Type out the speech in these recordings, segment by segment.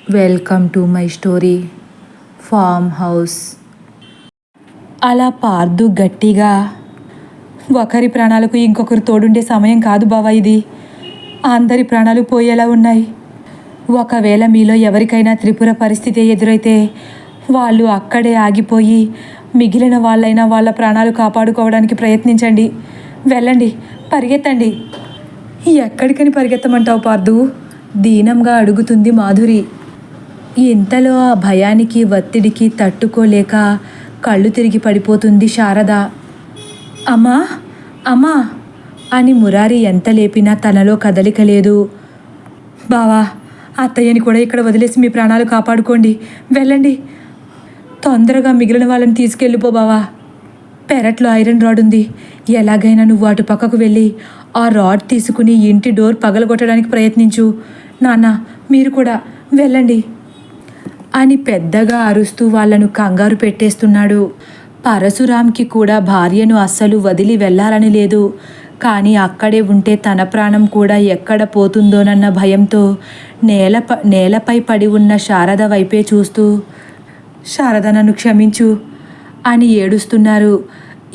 Welcome to my story farm house. అలా పార్దు గట్టిగా, ఒకరి ప్రాణాలకు ఇంకొకరు తోడుండే సమయం కాదు బావా ఇది. అందరి ప్రాణాలు పోయేలా ఉన్నాయి. ఒకవేళ మీలో ఎవరికైనా త్రిపుర పరిస్థితి ఎదురైతే వాళ్ళు అక్కడే ఆగిపోయి మిగిలిన వాళ్ళైనా వాళ్ళ ప్రాణాలు కాపాడుకోవడానికి ప్రయత్నించండి. వెళ్ళండి, పరిగెత్తండి. ఎక్కడికని పరిగెత్తమంటావు పార్దు? దీనంగా అడుగుతుంది మాధురి. ఇంతలో ఆ భయానికి ఒత్తిడికి తట్టుకోలేక కళ్ళు తిరిగి పడిపోతుంది శారద. అమ్మా అమ్మా అని మురారి ఎంత లేపినా తనలో కదలిక లేదు. బావా, అత్తయ్యని కూడా ఇక్కడ వదిలేసి మీ ప్రాణాలు కాపాడుకోండి, వెళ్ళండి. తొందరగా మిగిలిన వాళ్ళని తీసుకెళ్ళిపో బావా. పెరట్లో ఐరన్ రాడ్ ఉంది, ఎలాగైనా నువ్వు అటు పక్కకు వెళ్ళి ఆ రాడ్ తీసుకుని ఇంటి డోర్ పగలగొట్టడానికి ప్రయత్నించు. నాన్న, మీరు కూడా వెళ్ళండి అని పెద్దగా అరుస్తూ వాళ్లను కంగారు పెట్టేస్తున్నాడు. పరశురాంకి కూడా భార్యను అస్సలు వదిలి వెళ్ళాలని లేదు. కానీ అక్కడే ఉంటే తన ప్రాణం కూడా ఎక్కడ పోతుందోనన్న భయంతో నేలపై పడి ఉన్న శారద వైపే చూస్తూ, శారద నన్ను క్షమించు అని ఏడుస్తున్నారు.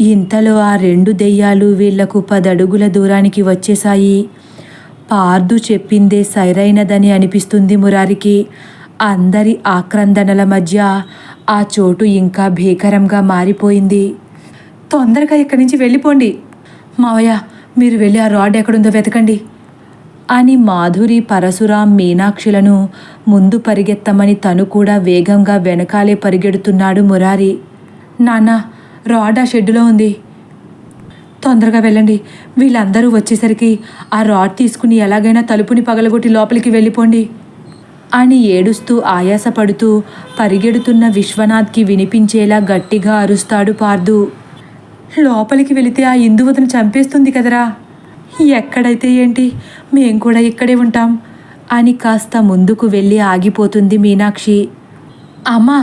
ఇంతలో ఆ 2 దెయ్యాలు వీళ్లకు 10 అడుగుల దూరానికి వచ్చేశాయి. పార్దు చెప్పిందే సరైనదని అనిపిస్తుంది మురారికి. అందరి ఆక్రందనల మధ్య ఆ చోటు ఇంకా భీకరంగా మారిపోయింది. తొందరగా ఇక్కడి నుంచి వెళ్ళిపోండి. మావయ్య, మీరు వెళ్ళి ఆ రాడ్ ఎక్కడుందో వెతకండి అని మాధురి, పరశురాం, మీనాక్షులను ముందు పరిగెత్తమని తను కూడా వేగంగా వెనకాలే పరిగెడుతున్నాడు మురారి. నాన్న, రాడ్ ఆ షెడ్డులో ఉంది, తొందరగా వెళ్ళండి. వీళ్ళందరూ వచ్చేసరికి ఆ రాడ్ తీసుకుని ఎలాగైనా తలుపుని పగలగొట్టి లోపలికి వెళ్ళిపోండి అని ఏడుస్తూ ఆయాసపడుతూ పరిగెడుతున్న విశ్వనాథ్కి వినిపించేలా గట్టిగా అరుస్తాడు పార్దు. లోపలికి వెళితే ఆ ఇందువతను చంపేస్తుంది కదరా. ఎక్కడైతే ఏంటి, మేం కూడా ఇక్కడే ఉంటాం అని కాస్త ముందుకు వెళ్ళి ఆగిపోతుంది మీనాక్షి. అమ్మా,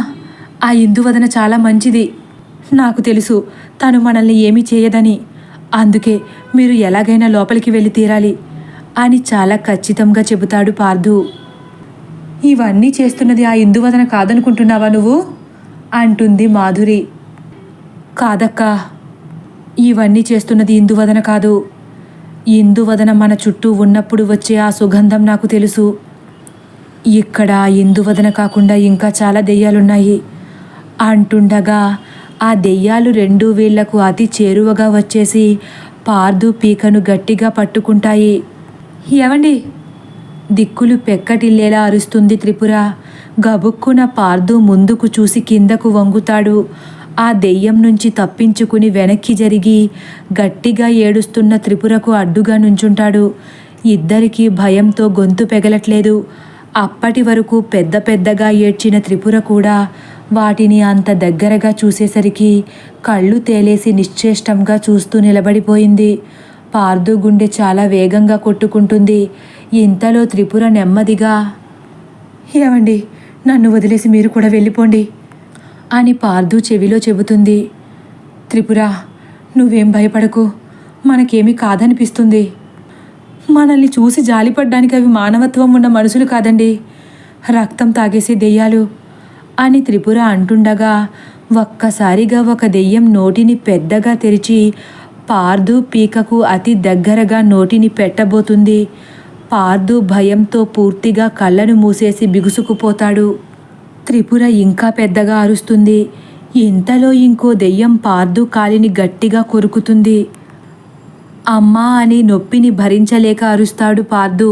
ఆ ఇందువదన చాలా మంచిది. నాకు తెలుసు తను మనల్ని ఏమీ చేయదని. అందుకే మీరు ఎలాగైనా లోపలికి వెళ్ళి తీరాలి అని చాలా ఖచ్చితంగా చెబుతాడు పార్దు. ఇవన్నీ చేస్తున్నది ఆ ఇందువదన కాదనుకుంటున్నావా నువ్వు అంటుంది మాధురి. కాదక్కా, ఇవన్నీ చేస్తున్నది ఇందువదన కాదు. ఇందువదన మన చుట్టూ ఉన్నప్పుడు వచ్చే ఆ సుగంధం నాకు తెలుసు. ఇక్కడ ఇందువదన కాకుండా ఇంకా చాలా దెయ్యాలున్నాయి అంటుండగా ఆ దెయ్యాలు 2 వీళ్లకు అతి చేరువగా వచ్చేసి పార్దు పీకను గట్టిగా పట్టుకుంటాయి. ఏవండి, దిక్కులు పెక్కటిల్లేలా అరుస్తుంది త్రిపుర. గబుక్కున పార్దు ముందుకు చూసి కిందకు వంగుతాడు. ఆ దెయ్యం నుంచి తప్పించుకుని వెనక్కి జరిగి గట్టిగా ఏడుస్తున్న త్రిపురకు అడ్డుగా నుంచుంటాడు. ఇద్దరికీ భయంతో గొంతు పెగలట్లేదు. అప్పటి వరకు పెద్దగా ఏడ్చిన త్రిపుర కూడా వాటిని అంత దగ్గరగా చూసేసరికి కళ్ళు తేలేసి నిశ్చేష్టంగా చూస్తూ నిలబడిపోయింది. పార్దు గుండె చాలా వేగంగా కొట్టుకుంటుంది. ఇంతలో త్రిపుర నెమ్మదిగా, ఏవండి, నన్ను వదిలేసి మీరు కూడా వెళ్ళిపోండి అని పార్దు చెవిలో చెబుతుంది. త్రిపుర, నువ్వేం భయపడకు, మనకేమీ కాదనిపిస్తుంది. మనల్ని చూసి జాలిపడ్డానికి అవి మానవత్వం ఉన్న మనుషులు కాదండి, రక్తం తాగేసే దెయ్యాలు అని త్రిపుర అంటుండగా ఒక్కసారిగా ఒక దెయ్యం నోటిని పెద్దగా తెరిచి పార్దు పీకకు అతి దగ్గరగా నోటిని పెట్టబోతుంది. పార్దు భయంతో పూర్తిగా కళ్ళను మూసేసి బిగుసుకుపోతాడు. త్రిపుర ఇంకా పెద్దగా అరుస్తుంది. ఇంతలో ఇంకో దెయ్యం పార్దు కాలిని గట్టిగా కొరుకుతుంది. అమ్మా అని నొప్పిని భరించలేక అరుస్తాడు పార్దు.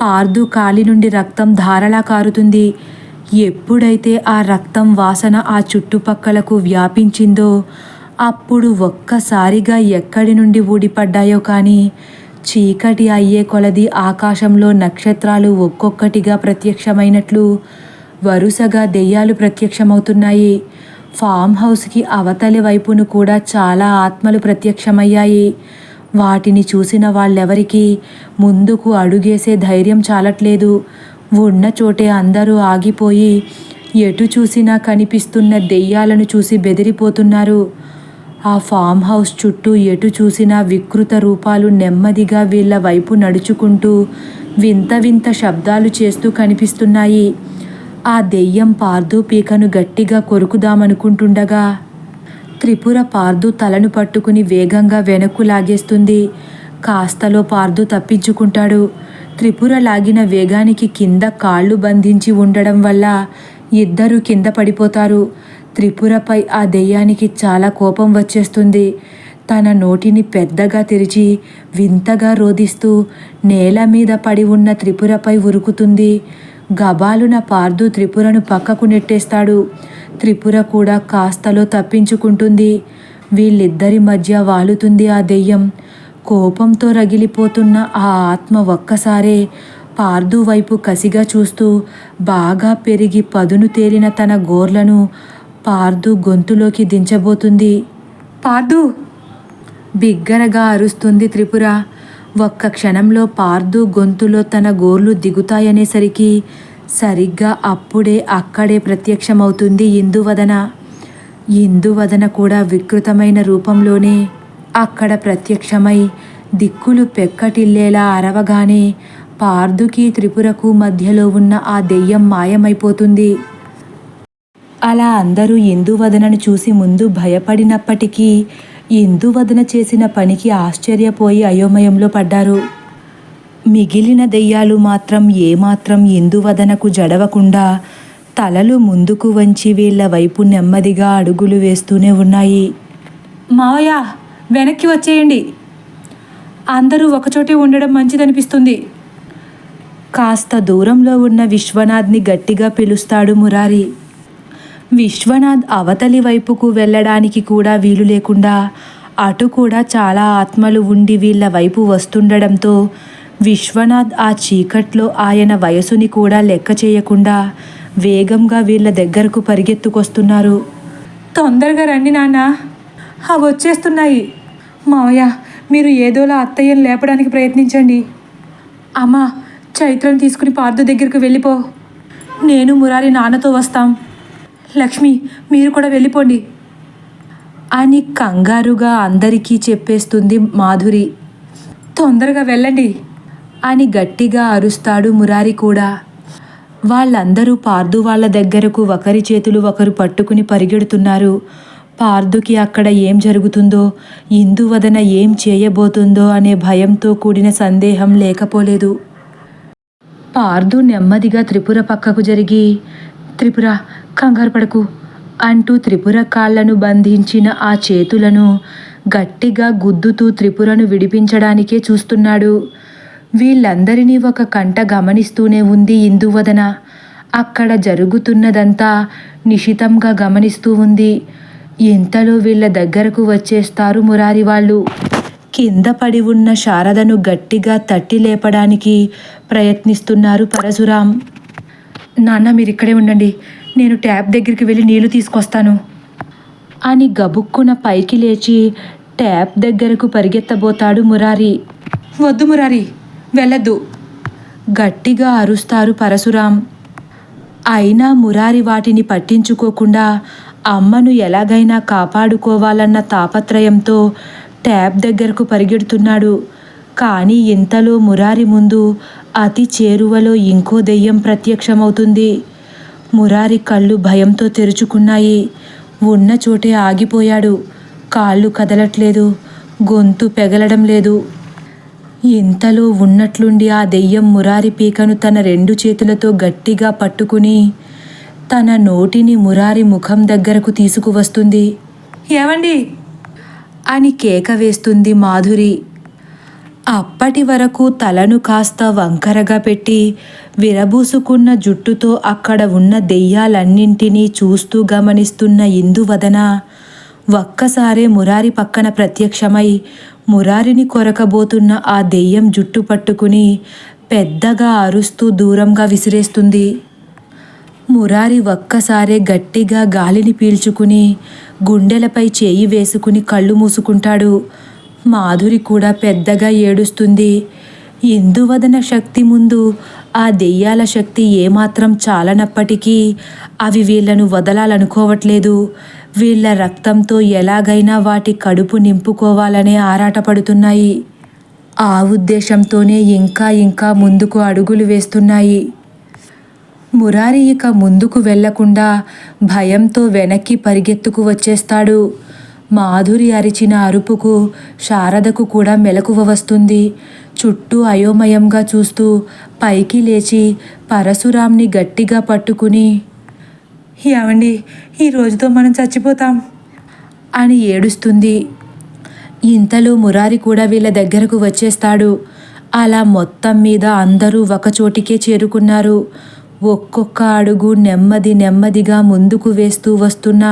పార్దు కాలి నుండి రక్తం ధారలా కారుతుంది. ఎప్పుడైతే ఆ రక్తం వాసన ఆ చుట్టుపక్కలకు వ్యాపించిందో అప్పుడు ఒక్కసారిగా ఎక్కడి నుండి ఊడిపడ్డాయో కానీ చీకటి అయ్యే కొలది ఆకాశంలో నక్షత్రాలు ఒక్కొక్కటిగా ప్రత్యక్షమైనట్లు వరుసగా దెయ్యాలు ప్రత్యక్షమవుతున్నాయి. ఫామ్ హౌస్కి అవతలి వైపును కూడా చాలా ఆత్మలు ప్రత్యక్షమయ్యాయి. వాటిని చూసిన వాళ్ళెవరికీ ముందుకు అడుగేసే ధైర్యం చాలట్లేదు. ఉన్న చోటే అందరూ ఆగిపోయి ఎటు చూసినా కనిపిస్తున్న దెయ్యాలను చూసి బెదిరిపోతున్నారు. ఆ ఫామ్ హౌస్ చుట్టూ ఎటు చూసినా వికృత రూపాలు నెమ్మదిగా వీళ్ళ వైపు నడుచుకుంటూ వింత వింత శబ్దాలు చేస్తూ కనిపిస్తున్నాయి. ఆ దెయ్యం పార్దు పీకను గట్టిగా కొరుకుదామనుకుంటుండగా త్రిపుర పార్దు తలను పట్టుకుని వేగంగా వెనక్కు లాగేస్తుంది. కాస్తలో పార్దు తప్పించుకుంటాడు. త్రిపుర లాగిన వేగానికి కింద కాళ్ళు బంధించి ఉండడం వల్ల ఇద్దరూ కింద పడిపోతారు. త్రిపురపై ఆ దెయ్యానికి చాలా కోపం వచ్చేస్తుంది. తన నోటిని పెద్దగా తెరిచి వింతగా రోదిస్తూ నేల మీద పడి ఉన్న త్రిపురపై ఉరుకుతుంది. గబాలున పార్దు త్రిపురను పక్కకు నెట్టేస్తాడు. త్రిపుర కూడా కాస్తలో తప్పించుకుంటుంది. వీళ్ళిద్దరి మధ్య వాలుతుంది ఆ దెయ్యం. కోపంతో రగిలిపోతున్న ఆ ఆత్మ ఒక్కసారే పార్దు వైపు కసిగా చూస్తూ బాగా పెరిగి పదును తేలిన తన గోర్లను పార్దు గొంతులోకి దించబోతుంది. పార్దు! బిగ్గరగా అరుస్తుంది త్రిపుర. ఒక్క క్షణంలో పార్దు గొంతులో తన గోర్లు దిగుతాయనేసరికి సరిగ్గా అప్పుడే అక్కడే ప్రత్యక్షమవుతుంది ఇందువదన. ఇందువదన కూడా వికృతమైన రూపంలోనే అక్కడ ప్రత్యక్షమై దిక్కులు పెక్కటిల్లేలా అరవగానే పార్దుకి త్రిపురకు మధ్యలో ఉన్న ఆ దెయ్యం మాయమైపోతుంది. అలా అందరూ ఇందువదనను చూసి ముందు భయపడినప్పటికీ ఇందువదన చేసిన పనికి ఆశ్చర్యపోయి అయోమయంలో పడ్డారు. మిగిలిన దెయ్యాలు మాత్రం ఏమాత్రం ఇందువదనకు జడవకుండా తలలు ముందుకు వంచి వీళ్ళ వైపు నెమ్మదిగా అడుగులు వేస్తూనే ఉన్నాయి. మావయ్య, వెనక్కి వచ్చేయండి. అందరూ ఒకచోటే ఉండడం మంచిదనిపిస్తుంది. కాస్త దూరంలో ఉన్న విశ్వనాథ్ని గట్టిగా పిలుస్తాడు మురారి. విశ్వనాథ్ అవతలి వైపుకు వెళ్ళడానికి కూడా వీలు లేకుండా అటు కూడా చాలా ఆత్మలు ఉండి వీళ్ళ వైపు వస్తుండడంతో విశ్వనాథ్ ఆ చీకట్లో ఆయన వయసుని కూడా లెక్క చేయకుండా వేగంగా వీళ్ళ దగ్గరకు పరిగెత్తుకొస్తున్నారు. తొందరగా రండి నాన్న, అవి వచ్చేస్తున్నాయి. మావయ్య, మీరు ఏదోలా అత్తయ్యను లేపడానికి ప్రయత్నించండి. అమ్మా, చైత్రం తీసుకుని పార్దు దగ్గరకు వెళ్ళిపో. నేను మురారి నాన్నతో వస్తాం. లక్ష్మి, మీరు కూడా వెళ్ళిపోండి అని కంగారుగా అందరికీ చెప్పేస్తుంది మాధురి. తొందరగా వెళ్ళండి అని గట్టిగా అరుస్తాడు మురారి కూడా. వాళ్ళందరూ పార్దు వాళ్ళ దగ్గరకు ఒకరి చేతులు ఒకరు పట్టుకుని పరిగెడుతున్నారు. పార్దుకి అక్కడ ఏం జరుగుతుందో, ఇందువదన ఏం చేయబోతుందో అనే భయంతో కూడిన సందేహం లేకపోలేదు. పార్దు నెమ్మదిగా త్రిపుర పక్కకు జరిగి, త్రిపుర, కంగారు పడకు అంటూ త్రిపుర కాళ్లను బంధించిన ఆ చేతులను గట్టిగా గుద్దుతూ త్రిపురను విడిపించడానికే చూస్తున్నాడు. వీళ్ళందరినీ ఒక కంట గమనిస్తూనే ఉంది ఇందువదన. అక్కడ జరుగుతున్నదంతా నిశితంగా గమనిస్తూ ఉంది. ఇంతలో వీళ్ళ దగ్గరకు వచ్చేస్తారు మురారి వాళ్ళు. కింద పడి ఉన్న శారదను గట్టిగా తట్టి లేపడానికి ప్రయత్నిస్తున్నారు పరశురాం. నాన్న, మీరు ఇక్కడే ఉండండి, నేను ట్యాప్ దగ్గరికి వెళ్ళి నీళ్లు తీసుకొస్తాను అని గబుక్కున పైకి లేచి ట్యాప్ దగ్గరకు పరిగెత్తబోతాడు మురారి. వద్దు మురారి, వెళ్ళొద్దు గట్టిగా అరుస్తారు పరశురాం. అయినా మురారి వాటిని పట్టించుకోకుండా అమ్మను ఎలాగైనా కాపాడుకోవాలన్న తాపత్రయంతో ట్యాప్ దగ్గరకు పరిగెడుతున్నాడు. కానీ ఇంతలో మురారి ముందు అతి చేరువలో ఇంకో దెయ్యం ప్రత్యక్షమవుతుంది. మురారి కళ్ళు భయంతో తెరుచుకున్నాయి. ఉన్న చోటే ఆగిపోయాడు. కాళ్ళు కదలట్లేదు, గొంతు పెగలడం లేదు. ఇంతలో ఉన్నట్లుండి ఆ దెయ్యం మురారి పీకను తన 2 చేతులతో గట్టిగా పట్టుకుని తన నోటిని మురారి ముఖం దగ్గరకు తీసుకువస్తుంది. ఏవండి అని కేక వేస్తుంది మాధురి. అప్పటి వరకు తలను కాస్త వంకరగా పెట్టి విరబూసుకున్న జుట్టుతో అక్కడ ఉన్న దెయ్యాలన్నింటినీ చూస్తూ గమనిస్తున్న ఇందువదన ఒక్కసారే మురారి పక్కన ప్రత్యక్షమై మురారిని కొరకబోతున్న ఆ దెయ్యం జుట్టు పట్టుకుని పెద్దగా అరుస్తూ దూరంగా విసిరేస్తుంది. మురారి ఒక్కసారే గట్టిగా గాలిని పీల్చుకుని గుండెలపై చేయి వేసుకుని కళ్ళు మూసుకుంటాడు. మాధురి కూడా పెద్దగా ఏడుస్తుంది. ఇందువదన శక్తి ముందు ఆ దెయ్యాల శక్తి ఏమాత్రం చాలనప్పటికీ అవి వీళ్లను వదలాలనుకోవట్లేదు. వీళ్ళ రక్తంతో ఎలాగైనా వాటి కడుపు నింపుకోవాలనే ఆరాటపడుతున్నాయి. ఆ ఉద్దేశంతోనే ఇంకా ఇంకా ముందుకు అడుగులు వేస్తున్నాయి. మురారి ఇక ముందుకు వెళ్లకుండా భయంతో వెనక్కి పరిగెత్తుకు వచ్చేస్తాడు. మాధురి అరిచిన అరుపుకు శారదకు కూడా మెలకువ వస్తుంది. చుట్టూ అయోమయంగా చూస్తూ పైకి లేచి పరశురాంని గట్టిగా పట్టుకుని, ఏమండి, ఈ రోజుతో మనం చచ్చిపోతాం అని ఏడుస్తుంది. ఇంతలో మురారి కూడా వీళ్ళ దగ్గరకు వచ్చేస్తాడు. అలా మొత్తం మీద అందరూ ఒకచోటికే చేరుకున్నారు. ఒక్కొక్క అడుగు నెమ్మదిగా ముందుకు వేస్తూ వస్తున్న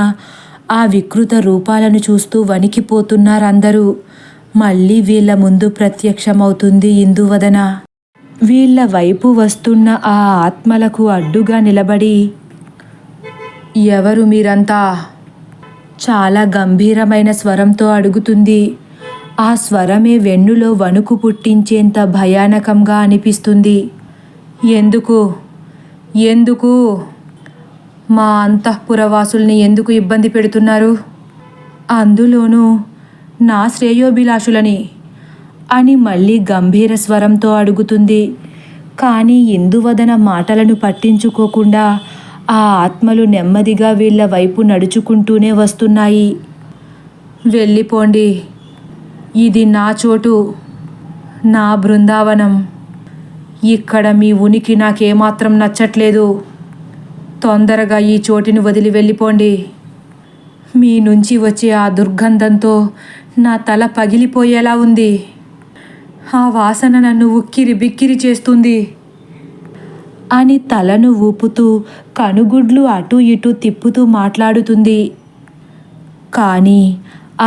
ఆ వికృత రూపాలను చూస్తూ వణికిపోతున్నారందరూ. మళ్ళీ వీళ్ళ ముందు ప్రత్యక్షమవుతుంది ఇందువదన. వీళ్ళ వైపు వస్తున్న ఆ ఆత్మలకు అడ్డుగా నిలబడి, ఎవరు మీరంతా? చాలా గంభీరమైన స్వరంతో అడుగుతుంది. ఆ స్వరమే వెన్నులో వణుకు పుట్టించేంత భయానకంగా అనిపిస్తుంది. ఎందుకు మా అంతఃపురవాసుల్ని ఎందుకు ఇబ్బంది పెడుతున్నారు? అందులోనూ నా శ్రేయోభిలాషులని అని మళ్ళీ గంభీర స్వరంతో అడుగుతుంది. కానీ ఇందువదన మాటలను పట్టించుకోకుండా ఆ ఆత్మలు నెమ్మదిగా వీళ్ళ వైపు నడుచుకుంటూనే వస్తున్నాయి. వెళ్ళిపోండి, ఇది నా చోటు, నా బృందావనం. ఇక్కడ మీ ఉనికి నాకేమాత్రం నచ్చట్లేదు. తొందరగా ఈ చోటిని వదిలి వెళ్ళిపోండి. మీ నుంచి వచ్చే ఆ దుర్గంధంతో నా తల పగిలిపోయేలా ఉంది. ఆ వాసన నన్ను ఉక్కిరి బిక్కిరి చేస్తుంది అని తలను ఊపుతూ కనుగుడ్లు అటూ ఇటూ తిప్పుతూ మాట్లాడుతుంది. కానీ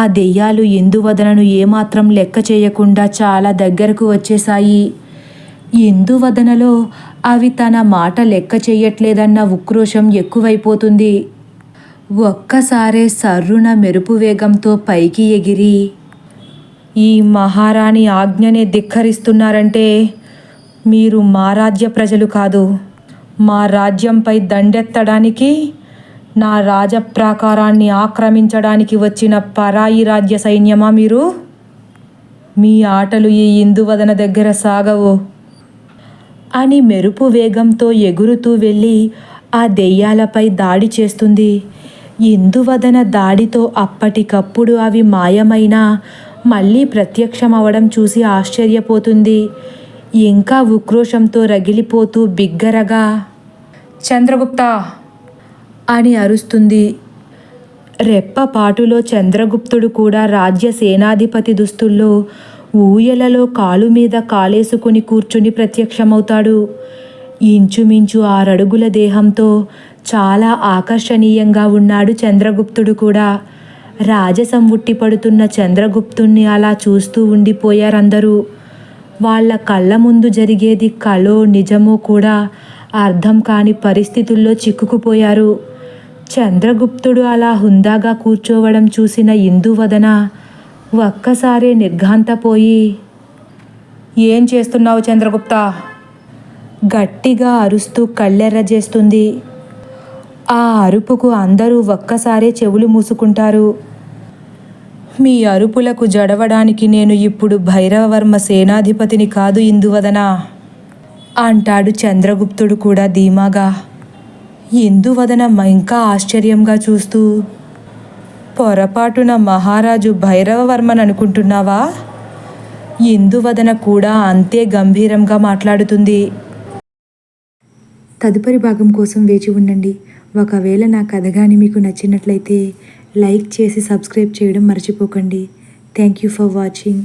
ఆ దెయ్యాలు ఇందువదనను ఏమాత్రం లెక్క చేయకుండా చాలా దగ్గరకు వచ్చేశాయి. ఇందువదనలో అవి తన మాట లెక్క చెయ్యట్లేదన్న ఉక్రోషం ఎక్కువైపోతుంది. ఒక్కసారే సర్రున మెరుపు వేగంతో పైకి ఎగిరి, ఈ మహారాణి ఆజ్ఞనే ధిక్కరిస్తున్నారంటే మీరు మా రాజ్య ప్రజలు కాదు. మా రాజ్యంపై దండెత్తడానికి, నా రాజప్రాకారాన్ని ఆక్రమించడానికి వచ్చిన పరాయి రాజ్య సైన్యమా మీరు? మీ ఆటలు ఈ ఇందువదన దగ్గర సాగవు అని మెరుపు వేగంతో ఎగురుతూ వెళ్ళి ఆ దెయ్యాలపై దాడి చేస్తుంది. ఇందువదన దాడితో అప్పటికప్పుడు అవి మాయమైనా మళ్ళీ ప్రత్యక్షమవడం చూసి ఆశ్చర్యపోతుంది. ఇంకా ఉక్రోషంతో రగిలిపోతూ బిగ్గరగా, చంద్రగుప్త అని అరుస్తుంది. రెప్పపాటులో చంద్రగుప్తుడు కూడా రాజ్య సేనాధిపతి దుస్తుల్లో ఊయలలో కాలు మీద కాలేసుకుని కూర్చుని ప్రత్యక్షమవుతాడు. ఇంచుమించు 6 అడుగుల దేహంతో చాలా ఆకర్షణీయంగా ఉన్నాడు చంద్రగుప్తుడు కూడా. రాజసం ఉట్టిపడుతున్న చంద్రగుప్తుణ్ణి అలా చూస్తూ ఉండిపోయారందరూ. వాళ్ళ కళ్ళ ముందు జరిగేది కలో నిజమో కూడా అర్థం కాని పరిస్థితుల్లో చిక్కుకుపోయారు. చంద్రగుప్తుడు అలా హుందాగా కూర్చోవడం చూసిన ఇందువదన ఒక్కసారే నిర్ఘాంతపోయి, ఏం చేస్తున్నావు చంద్రగుప్త? గట్టిగా అరుస్తూ కళ్ళెర్రజేస్తుంది. ఆ అరుపుకు అందరూ ఒక్కసారే చెవులు మూసుకుంటారు. మీ అరుపులకు జడవడానికి నేను ఇప్పుడు భైరవవర్మ సేనాధిపతిని కాదు ఇందువదన అంటాడు చంద్రగుప్తుడు కూడా ధీమాగా. ఇందువదన ఇంకా ఆశ్చర్యంగా చూస్తూ, పొరపాటున మహారాజు భైరవవర్మని అనుకుంటున్నావా? ఇందువదన కూడా అంతే గంభీరంగా మాట్లాడుతుంది. తదుపరి భాగం కోసం వేచి ఉండండి. ఒకవేళ నా కథ కానీ మీకు నచ్చినట్లయితే లైక్ చేసి సబ్స్క్రైబ్ చేయడం మర్చిపోకండి. Thank you for watching.